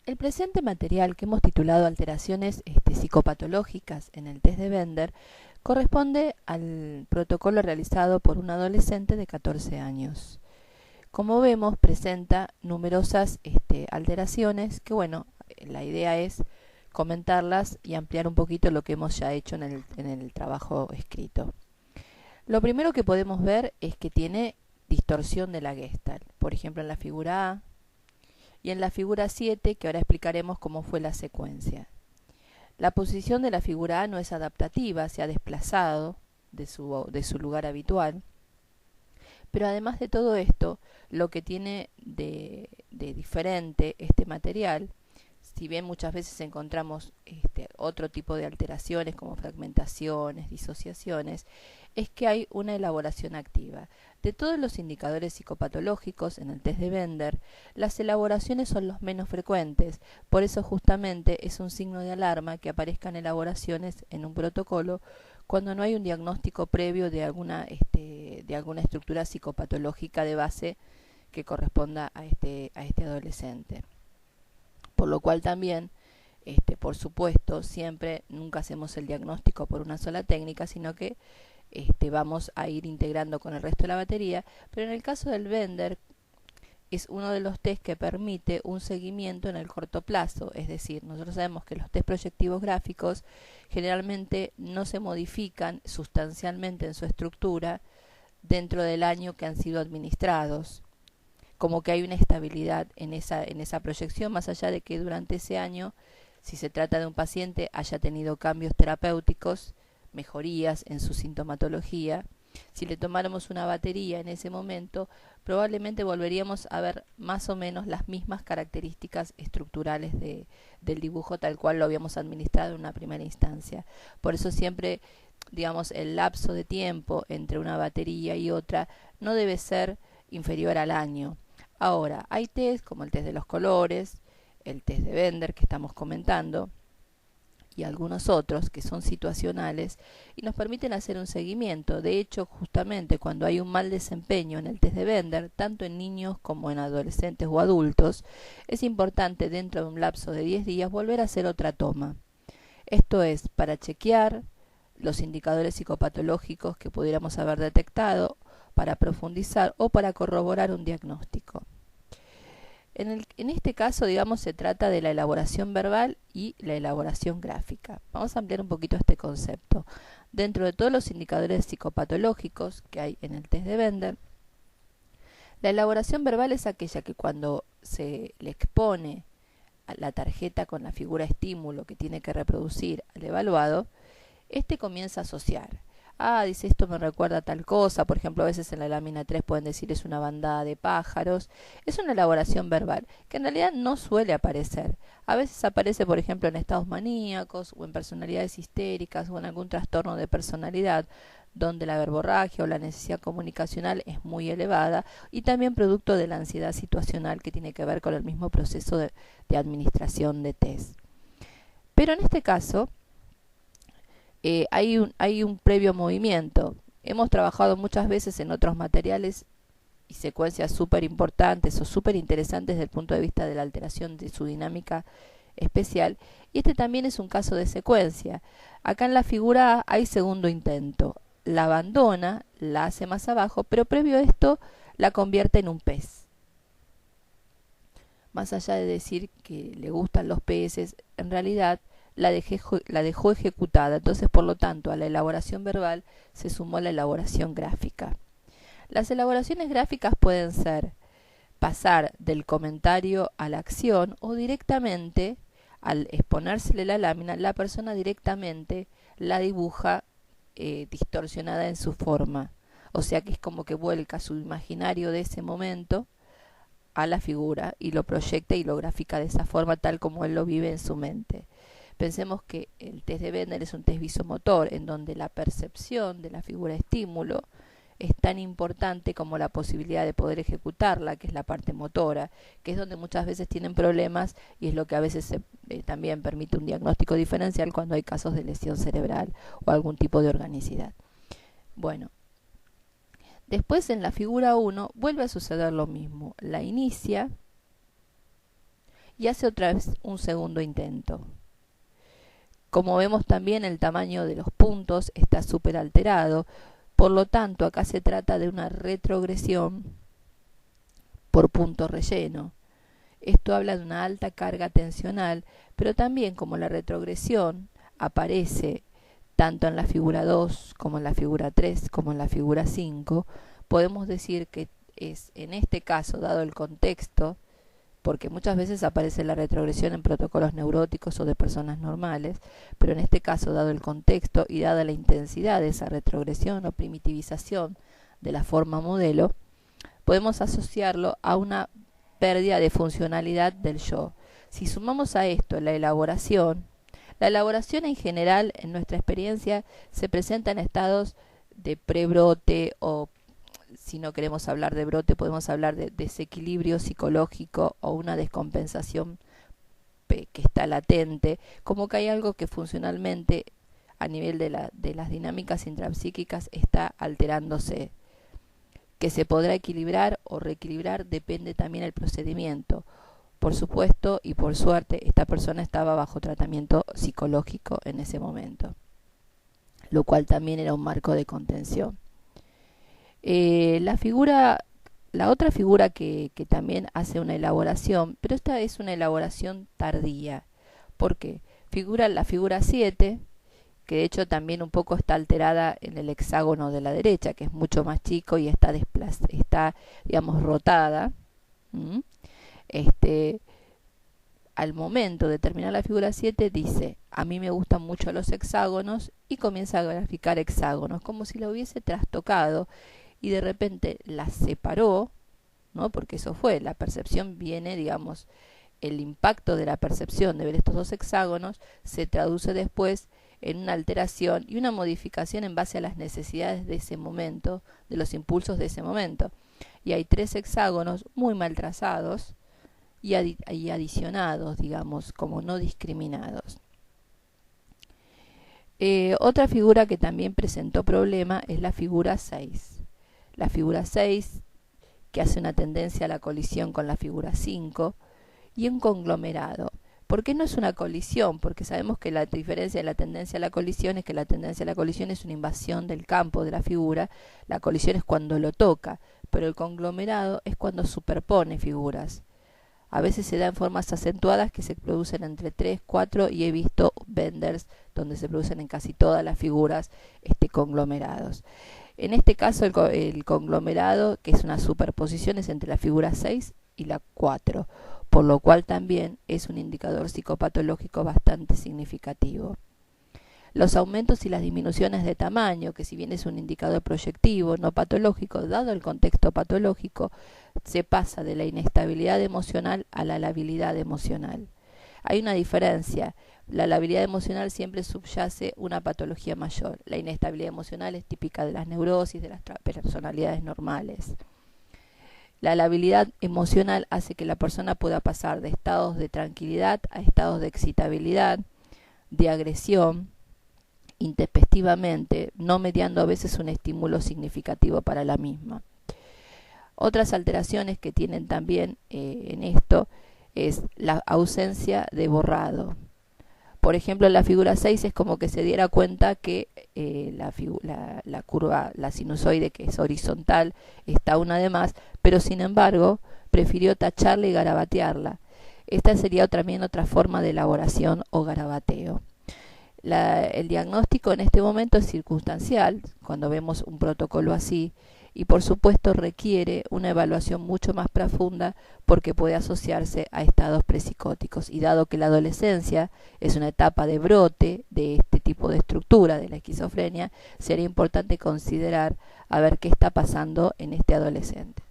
El presente material que hemos titulado Alteraciones psicopatológicas en el test de Bender corresponde al protocolo realizado por un adolescente de 14 años. Como vemos, presenta numerosas alteraciones que, bueno, la idea es comentarlas y ampliar un poquito lo que hemos ya hecho en el trabajo escrito. Lo primero que podemos ver es que tiene distorsión de la Gestalt, por ejemplo en la figura A y en la figura 7, que ahora explicaremos cómo fue la secuencia. La posición de la figura A no es adaptativa, se ha desplazado de su lugar habitual, pero además de todo esto, lo que tiene de diferente este material, si bien muchas veces encontramos otro tipo de alteraciones como fragmentaciones, disociaciones, es que hay una elaboración activa. De todos los indicadores psicopatológicos en el test de Bender, las elaboraciones son los menos frecuentes, por eso justamente es un signo de alarma que aparezcan elaboraciones en un protocolo cuando no hay un diagnóstico previo de alguna estructura psicopatológica de base que corresponda a este adolescente. Por lo cual también, por supuesto, nunca hacemos el diagnóstico por una sola técnica, sino que vamos a ir integrando con el resto de la batería, pero en el caso del Bender es uno de los test que permite un seguimiento en el corto plazo, es decir, nosotros sabemos que los test proyectivos gráficos generalmente no se modifican sustancialmente en su estructura dentro del año que han sido administrados, como que hay una estabilidad en esa proyección, más allá de que durante ese año, si se trata de un paciente, haya tenido cambios terapéuticos, mejorías en su sintomatología. Si le tomáramos una batería en ese momento, probablemente volveríamos a ver más o menos las mismas características estructurales del dibujo tal cual lo habíamos administrado en una primera instancia. Por eso siempre, digamos, el lapso de tiempo entre una batería y otra no debe ser inferior al año. Ahora, hay test como el test de los colores, el test de Bender que estamos comentando, y algunos otros que son situacionales y nos permiten hacer un seguimiento. De hecho, justamente cuando hay un mal desempeño en el test de Bender, tanto en niños como en adolescentes o adultos, es importante dentro de un lapso de 10 días volver a hacer otra toma. Esto es para chequear los indicadores psicopatológicos que pudiéramos haber detectado, para profundizar o para corroborar un diagnóstico. En este caso, digamos, se trata de la elaboración verbal y la elaboración gráfica. Vamos a ampliar un poquito este concepto. Dentro de todos los indicadores psicopatológicos que hay en el test de Bender, la elaboración verbal es aquella que cuando se le expone a la tarjeta con la figura estímulo que tiene que reproducir al evaluado, comienza a asociar. Dice, esto me recuerda a tal cosa. Por ejemplo, a veces en la lámina 3 pueden decir es una bandada de pájaros. Es una elaboración verbal que en realidad no suele aparecer. A veces aparece, por ejemplo, en estados maníacos o en personalidades histéricas o en algún trastorno de personalidad donde la verborragia o la necesidad comunicacional es muy elevada, y también producto de la ansiedad situacional que tiene que ver con el mismo proceso de administración de test. Pero en este caso hay un previo movimiento. Hemos trabajado muchas veces en otros materiales y secuencias súper importantes o súper interesantes desde el punto de vista de la alteración de su dinámica especial, y también es un caso de secuencia. Acá en la figura A hay segundo intento, la abandona, la hace más abajo, pero previo a esto la convierte en un pez. Más allá de decir que le gustan los peces, en realidad la dejó ejecutada. Entonces, por lo tanto, a la elaboración verbal se sumó la elaboración gráfica. Las elaboraciones gráficas pueden ser pasar del comentario a la acción, o directamente, al exponérsele la lámina, la persona directamente la dibuja distorsionada en su forma. O sea que es como que vuelca su imaginario de ese momento a la figura y lo proyecta y lo grafica de esa forma tal como él lo vive en su mente. Pensemos que el test de Bender es un test visomotor en donde la percepción de la figura estímulo es tan importante como la posibilidad de poder ejecutarla, que es la parte motora, que es donde muchas veces tienen problemas y es lo que a veces también permite un diagnóstico diferencial cuando hay casos de lesión cerebral o algún tipo de organicidad. Bueno, después en la figura 1 vuelve a suceder lo mismo, la inicia y hace otra vez un segundo intento. Como vemos también, el tamaño de los puntos está súper alterado, por lo tanto acá se trata de una retrogresión por punto relleno. Esto habla de una alta carga tensional, pero también como la retrogresión aparece tanto en la figura 2 como en la figura 3 como en la figura 5, podemos decir que es en este caso, dado el contexto, porque muchas veces aparece la retrogresión en protocolos neuróticos o de personas normales, pero en este caso, dado el contexto y dada la intensidad de esa retrogresión o primitivización de la forma modelo, podemos asociarlo a una pérdida de funcionalidad del yo. Si sumamos a esto la elaboración en general, en nuestra experiencia, se presenta en estados de prebrote, o si no queremos hablar de brote, podemos hablar de desequilibrio psicológico o una descompensación que está latente, como que hay algo que funcionalmente a nivel de las dinámicas intrapsíquicas está alterándose. Que se podrá equilibrar o reequilibrar depende también del procedimiento. Por supuesto y por suerte, esta persona estaba bajo tratamiento psicológico en ese momento, lo cual también era un marco de contención. La otra figura que también hace una elaboración, pero esta es una elaboración tardía. ¿Por qué? La figura 7, que de hecho también un poco está alterada en el hexágono de la derecha, que es mucho más chico y está digamos, rotada. Al momento de terminar la figura 7 dice, a mí me gustan mucho los hexágonos, y comienza a graficar hexágonos, como si la hubiese trastocado y de repente la separó, ¿no? Porque eso fue, la percepción viene, digamos, el impacto de la percepción de ver estos dos hexágonos se traduce después en una alteración y una modificación en base a las necesidades de ese momento, de los impulsos de ese momento. Y hay 3 hexágonos muy mal trazados y adicionados, digamos, como no discriminados. Otra figura que también presentó problema es la figura 6. La figura 6, que hace una tendencia a la colisión con la figura 5, y un conglomerado. ¿Por qué no es una colisión? Porque sabemos que la diferencia de la tendencia a la colisión es que la tendencia a la colisión es una invasión del campo de la figura, la colisión es cuando lo toca, pero el conglomerado es cuando superpone figuras. A veces se da en formas acentuadas que se producen entre 3, 4 y he visto benders donde se producen en casi todas las figuras conglomerados. En este caso el conglomerado, que es una superposición, es entre la figura 6 y la 4, por lo cual también es un indicador psicopatológico bastante significativo. Los aumentos y las disminuciones de tamaño, que si bien es un indicador proyectivo, no patológico, dado el contexto patológico, se pasa de la inestabilidad emocional a la labilidad emocional. Hay una diferencia. La labilidad emocional siempre subyace una patología mayor. La inestabilidad emocional es típica de las neurosis, de las personalidades normales. La labilidad emocional hace que la persona pueda pasar de estados de tranquilidad a estados de excitabilidad, de agresión, intempestivamente, no mediando a veces un estímulo significativo para la misma. Otras alteraciones que tienen también en esto es la ausencia de borrado. Por ejemplo, en la figura 6 es como que se diera cuenta que la curva, la sinusoide, que es horizontal, está una de más, pero sin embargo prefirió tacharla y garabatearla. Esta sería también otra forma de elaboración o garabateo. El diagnóstico en este momento es circunstancial, cuando vemos un protocolo así, y por supuesto requiere una evaluación mucho más profunda porque puede asociarse a estados prepsicóticos. Y dado que la adolescencia es una etapa de brote de este tipo de estructura de la esquizofrenia, sería importante considerar a ver qué está pasando en este adolescente.